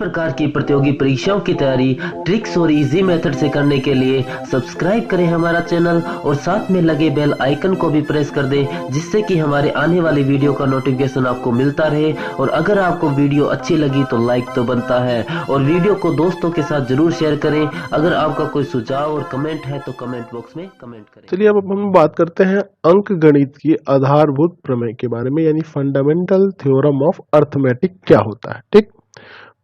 प्रकार की प्रतियोगी परीक्षाओं की तैयारी ट्रिक्स और इजी मेथड से करने के लिए सब्सक्राइब करें हमारा चैनल और साथ में लगे बेल आइकन को भी प्रेस कर दें, जिससे कि हमारे आने वाली वीडियो का नोटिफिकेशन आपको मिलता रहे। और अगर आपको वीडियो अच्छी लगी तो लाइक तो बनता है, और वीडियो को दोस्तों के साथ जरूर शेयर करें। अगर आपका कोई सुझाव और कमेंट है तो कमेंट बॉक्स में कमेंट करें। चलिए अब हम बात करते हैं अंक गणित की आधारभूत प्रमेय के बारे में, यानी फंडामेंटल थ्योरम ऑफ अर्थमेटिक क्या होता है। ठीक,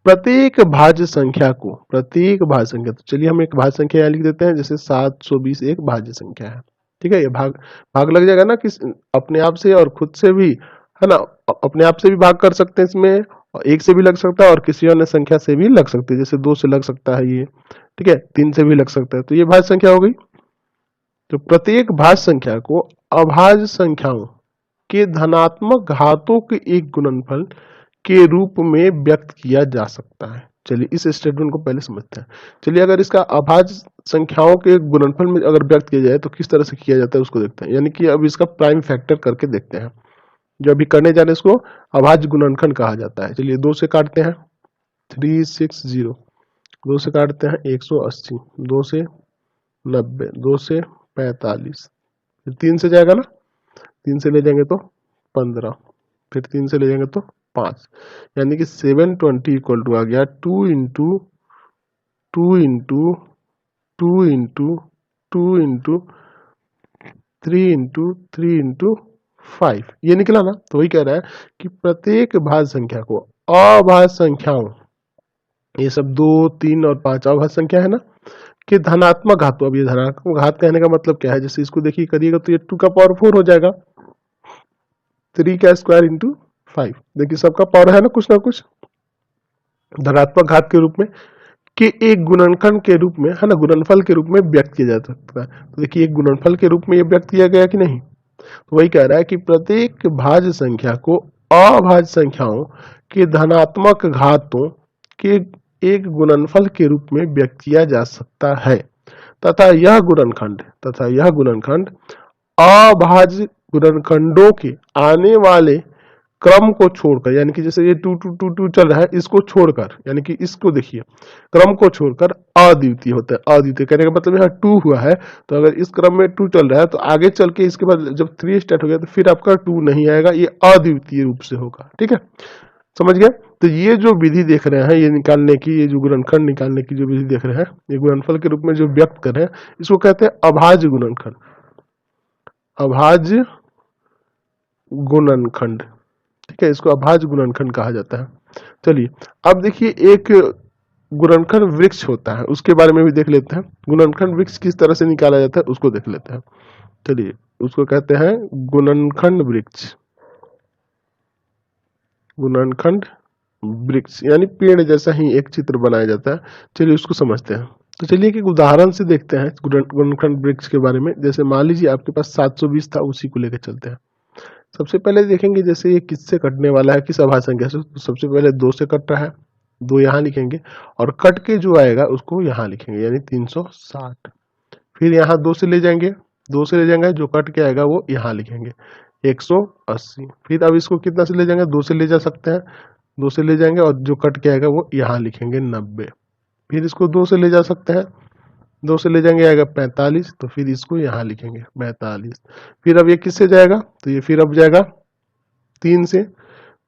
प्रत्येक भाज्य संख्या को, प्रत्येक भाज्य संख्या, तो चलिए हम एक भाज्य संख्या यहाँ लिख देते हैं, जैसे 720 एक भाज्य संख्या है। ठीक है, ये भाग लग जाएगा ना, कि अपने आप से और खुद से भी, है ना, अपने आप से भी भाग कर सकते हैं इसमें, और एक से भी लग सकता है और किसी अन्य संख्या से भी लग सकती है, जैसे 2 से लग सकता है ये। ठीक है, 3 से भी लग सकता है, तो ये भाज्य संख्या हो गई। तो प्रत्येक भाज्य संख्या को अभाज्य संख्याओं के धनात्मक घातों के एक गुणनफल के रूप में व्यक्त किया जा सकता है। चलिए इस स्टेटमेंट को पहले समझते हैं। चलिए अगर इसका अभाज्य संख्याओं के गुणनफल में अगर व्यक्त किया जाए तो किस तरह से किया जाता है उसको देखते हैं, यानी कि अब इसका प्राइम फैक्टर करके देखते हैं। जो अभी करने जा रहे हैं इसको अभाज्य गुणनखंड कहा जाता है। चलिए 2 से काटते हैं 360, 2 से काटते हैं 180, 2 से 90, 2 से 45, फिर 3 से जाएगा ना, 3 से ले जाएंगे तो 15, फिर 3 से ले जाएंगे तो 5, यानी कि 720 इक्वल टू आ गया 2 into 2 into 2 into 2 into 3 into 3 into 5, ये निकला ना। तो वही कह रहा है कि प्रत्येक भाज्य संख्या को अभाज्य संख्याओं, ये सब 2, 3 और 5 अभाज्य संख्या है ना, कि धनात्मक घातों, अब ये धनात्मक घात कहने का मतलब क्या है, जैसे इसको देखिए करिएगा तो ये 2 का पावर 4 हो जाएगा, 3 का स्क्वायर इंटू 5, देखिए सबका पावर है ना कुछ धनात्मक घात के रूप में, कि एक गुणनखंड के रूप में, है ना, गुणनफल के रूप में व्यक्त किया जा सकता है। तो देखिए एक गुणनफल के रूप में ये व्यक्त किया गया कि नहीं। तो वही कह रहा है कि प्रत्येक भाज्य संख्या को अभाज्य संख्याओं के धनात्मक घातों के एक गुणनफल के रूप में व्यक्त किया जा सकता है, तथा यह गुणनखंड अभाज्य गुणनखंडों के आने वाले क्रम को छोड़कर, यानी कि जैसे ये 2 2 2 2 चल रहा है, इसको छोड़कर, यानी कि इसको देखिए क्रम को छोड़कर अद्वितीय होता है। अद्वितीय कहने का मतलब यहाँ 2 हुआ है, तो अगर इस क्रम में 2 चल रहा है तो आगे चल के इसके बाद जब 3 स्टार्ट हो गया तो फिर आपका 2 नहीं आएगा, ये अद्वितीय रूप से होगा। ठीक है, समझ गए। तो ये जो विधि देख रहे हैं, ये निकालने की, ये जो गुणनखंड निकालने की जो विधि देख रहे हैं, ये गुणनफल के रूप में जो व्यक्त कर रहे हैं, इसको कहते हैं अभाज्य गुणनखंड। अभाज्य गुणनखंड, ठीक है, इसको अभाज्य गुणनखंड कहा जाता है। चलिए अब देखिए एक गुणनखंड वृक्ष होता है, उसके बारे में भी देख लेते हैं। गुणनखंड वृक्ष किस तरह से निकाला जाता है उसको देख लेते हैं। चलिए उसको कहते हैं गुणनखंड वृक्ष। गुणनखंड वृक्ष यानी पेड़ जैसा ही एक चित्र बनाया जाता है। चलिए उसको समझते हैं। तो चलिए एक उदाहरण से देखते हैं गुणनखंड वृक्ष के बारे में। जैसे मान लीजिए आपके पास 720 था, उसी को लेकर चलते हैं। सबसे पहले देखेंगे जैसे ये किससे कटने वाला है, किस अभाज्य संख्या से। तो सबसे पहले 2 से कट रहा है, 2 यहाँ लिखेंगे, और कट के जो आएगा उसको यहाँ लिखेंगे, यानी 360। फिर यहाँ 2 से ले जाएंगे, 2 से ले जाएंगे, जो कट के आएगा वो यहाँ लिखेंगे 180। फिर अब इसको कितना से ले जाएंगे, 2 से ले जा सकते हैं, 2 से ले जाएंगे और जो कट के आएगा वो यहाँ लिखेंगे 90। फिर इसको 2 से ले जा सकते हैं, 2 से ले जाएंगे आएगा 45, तो फिर इसको यहाँ लिखेंगे 45। फिर अब ये किससे जाएगा, तो ये फिर अब जाएगा 3 से,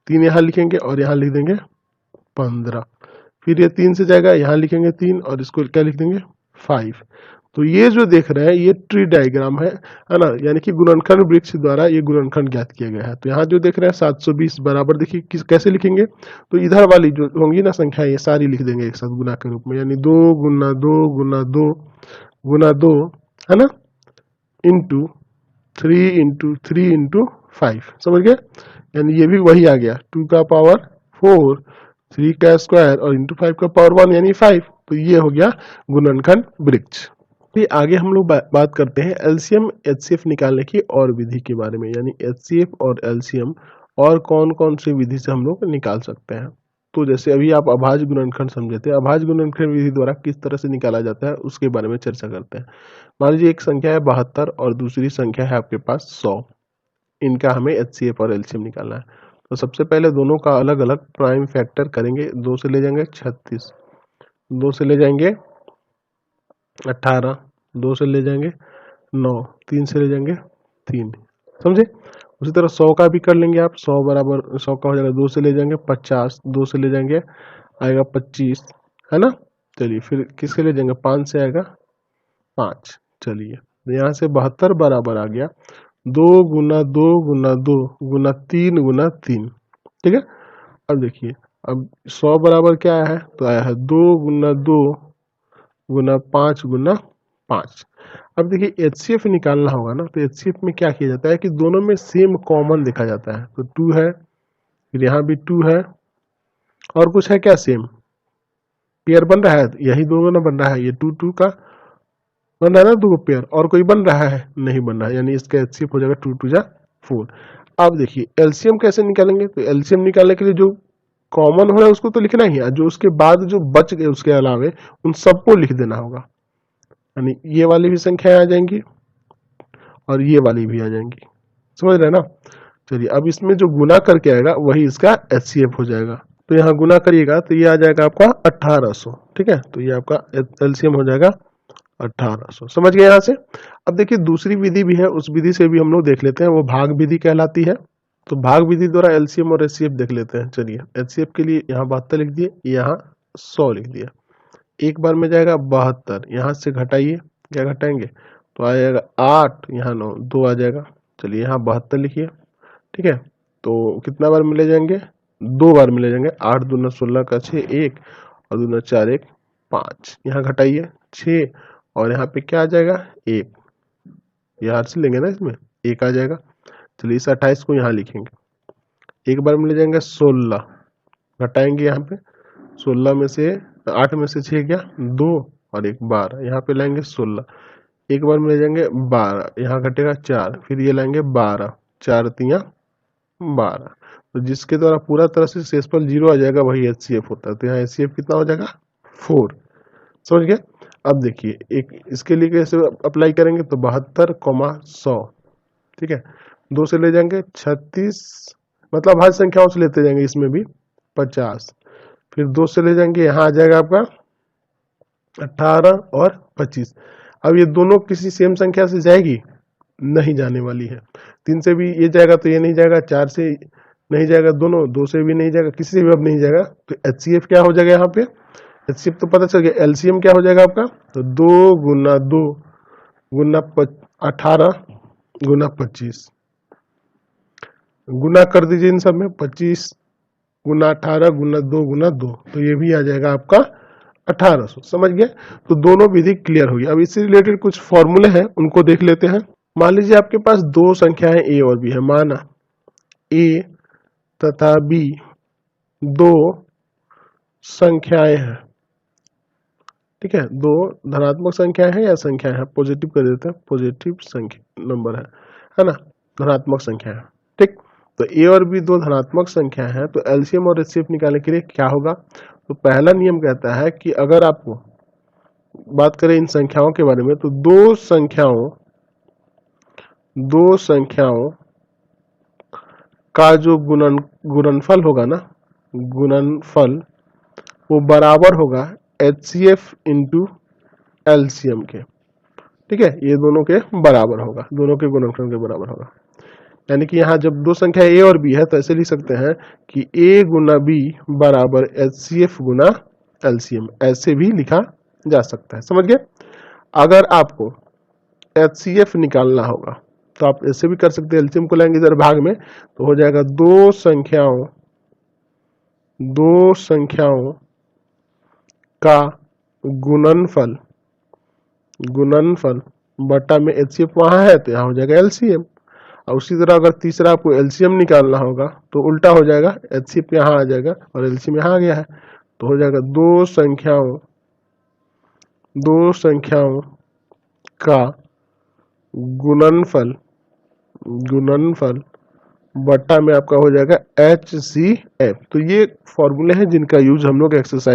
3 यहाँ लिखेंगे और यहाँ लिख देंगे 15। फिर ये 3 से जाएगा, यहाँ लिखेंगे 3 और इसको क्या लिख देंगे 5। तो ये जो देख रहे हैं ये ट्री डायग्राम है ना, यानी कि गुणनखंड वृक्ष द्वारा ये गुणनखंड ज्ञात किया गया है। तो यहाँ जो देख रहे हैं 720 बराबर, देखिए किस कैसे लिखेंगे, तो इधर वाली जो होंगी ना संख्या ये सारी लिख देंगे एक साथ गुना के रूप में, यानी 2 गुना 2 गुना 2 गुना 2, है ना, इंटू 3 इंटू 3 इंटू 5। समझ गए, यानी ये भी वही आ गया, 2 का पावर 4, 3 का स्क्वायर और इंटू 5 का पावर 1 यानी 5। तो ये हो गया गुणनखंड वृक्ष। फिर आगे हम लोग बात करते हैं एलसीएम एचसीएफ निकालने की और विधि के बारे में, यानी एचसीएफ और एलसीएम और कौन कौन सी विधि से हम लोग निकाल सकते हैं। तो जैसे अभी आप अभाज्य गुणनखंड समझे थे, अभाज्य गुणनखंड विधि द्वारा किस तरह से निकाला जाता है उसके बारे में चर्चा करते हैं। मान लीजिए एक संख्या है 72 और दूसरी संख्या है आपके पास 100, इनका हमें एचसीएफ और एलसीएम निकालना है। तो सबसे पहले दोनों का अलग अलग प्राइम फैक्टर करेंगे। 2 से ले जाएंगे 36, 2 से ले जाएंगे 18, 2 से ले जाएंगे 9, 3 से ले जाएंगे 3, समझे। उसी तरह 100 का भी कर लेंगे आप। 100 बराबर 100 का हो जाएगा 2 से ले जाएंगे 50, 2 से ले जाएंगे आएगा 25, है ना। चलिए फिर किसके ले जाएंगे 5 से आएगा 5। चलिए यहाँ से 72 बराबर आ गया 2 गुना 2 गुना 2 गुना 3 गुना 3, ठीक है। अब देखिए अब 100 बराबर क्या आया है, तो आया है 2 गुना 2 गुना 5 गुना 5। अब देखिए HCF निकालना होगा ना, तो HCF में क्या किया जाता है कि दोनों में सेम कॉमन देखा जाता है। तो 2 है, फिर यहाँ भी 2 है, और कुछ है क्या सेम पेयर बन रहा है, यही दोनों ना बन रहा है, ये 2 2 का बन रहा है ना 2 पेयर, और कोई बन रहा है नहीं बन रहा है, यानी इसका HCF हो जाएगा 2 2 जा 4। अब देखिए LCM कैसे निकालेंगे, तो LCM निकालने के लिए जो कॉमन हो रहा है उसको तो लिखना ही है, जो उसके बाद जो बच गए उसके अलावे उन सबको लिख देना होगा। यानी ये वाली भी संख्याएं आ जाएंगी और ये वाली भी आ जाएंगी, समझ रहे हैं ना। चलिए अब इसमें जो गुना करके आएगा वही इसका HCF हो जाएगा। तो यहाँ गुना करिएगा तो ये आ जाएगा आपका 1800, ठीक है। तो ये आपका LCM हो जाएगा 1800, समझ गए यहाँ से। अब देखिए दूसरी विधि भी है, उस विधि से भी हम लोग देख लेते हैं, वो भाग विधि कहलाती है। तो भाग विधि द्वारा LCM और HCF देख लेते हैं। चलिए HCF के लिए यहाँ 72 लिख दिए, यहाँ 100 लिख दिया। एक बार में जाएगा 72, यहाँ से घटाइए, क्या घटाएंगे तो आ जाएगा 8, यहाँ 9, 2 आ जाएगा। चलिए यहाँ 72 लिखिए, ठीक है। तो कितना बार मिले जाएंगे, 2 बार मिले जाएंगे। 8 दूना 16 का 6 1, और दूना 4 1 5, यहाँ घटाइए 6, और यहाँ पे क्या आ जाएगा 1, यहाँ से लेंगे ना, इसमें 1 आ जाएगा। चलिए इस 28 को यहाँ लिखेंगे। एक बार मिल जाएंगे 16, घटाएंगे यहाँ पे 16 में से 8 में से 6 गया 2 और 1 12, यहाँ पे लाएंगे 16, एक बार मिल जाएंगे 12, यहाँ घटेगा 4, फिर ये लाएंगे 12, 4 3 12। तो जिसके द्वारा पूरा तरह से शेषफल 0 आ जाएगा वही HCF होता है। तो यहाँ HCF कितना हो जाएगा 4, समझ गए। अब देखिए एक इसके लिए कैसे अप्लाई करेंगे, तो 72,100, ठीक है। 2 से ले जाएंगे 36, मतलब हर संख्याओं से लेते जाएंगे, इसमें भी 50, फिर 2 से ले जाएंगे, यहाँ आ जाएगा आपका 18 और 25। अब ये दोनों किसी सेम संख्या से जाएगी, नहीं जाने वाली है। 3 से भी ये जाएगा तो ये नहीं जाएगा, 4 से नहीं जाएगा दोनों, 2 से भी नहीं जाएगा, किसी से भी अब नहीं जाएगा। तो HCF क्या हो जाएगा यहाँ पे, HCF तो पता चल गया। LCM क्या हो जाएगा आपका, तो 2 गुना 2 गुना 18 गुना 25, गुना कर दीजिए इन सब में, 25 गुना 18 गुना 2 गुना 2, तो ये भी आ जाएगा आपका 1800, समझ गए। तो दोनों विधि क्लियर होगी। अब इससे रिलेटेड कुछ फॉर्मूले हैं, उनको देख लेते हैं। मान लीजिए आपके पास दो संख्याएं A और B है, माना A तथा B दो संख्याएं हैं, ठीक है। दो धनात्मक संख्याएं हैं या संख्याएं हैं, पॉजिटिव कर देते हैं, पॉजिटिव संख्या नंबर है ना, धनात्मक संख्या है, ठीक। तो A और B दो धनात्मक संख्या है, तो LCM और HCF निकालने के लिए क्या होगा, तो पहला नियम कहता है कि अगर आपको बात करें इन संख्याओं के बारे में, तो दो संख्याओं का जो गुणनफल होगा ना, गुणनफल वो बराबर होगा HCF इंटू LCM के, ठीक है। ये दोनों के बराबर होगा, दोनों के गुणनफल के बराबर होगा। यानी कि यहाँ जब दो संख्या A और B है तो ऐसे लिख सकते हैं कि A गुना B बराबर HCF गुना LCM, ऐसे भी लिखा जा सकता है, समझ गए। अगर आपको HCF निकालना होगा तो आप ऐसे भी कर सकते हैं, LCM को लेंगे इधर भाग में, तो हो जाएगा दो संख्याओं का गुणनफल बटा में HCF वहां है तो यहाँ हो जाएगा LCM। और उसी तरह अगर तीसरा आपको LCM निकालना होगा तो उल्टा हो जाएगा, HCF यहाँ आ जाएगा और LCM यहाँ आ गया है, तो हो जाएगा दो संख्याओं का गुणनफल बटा में आपका हो जाएगा HCF। तो ये फॉर्मूले हैं जिनका यूज हम लोग एक्सरसाइज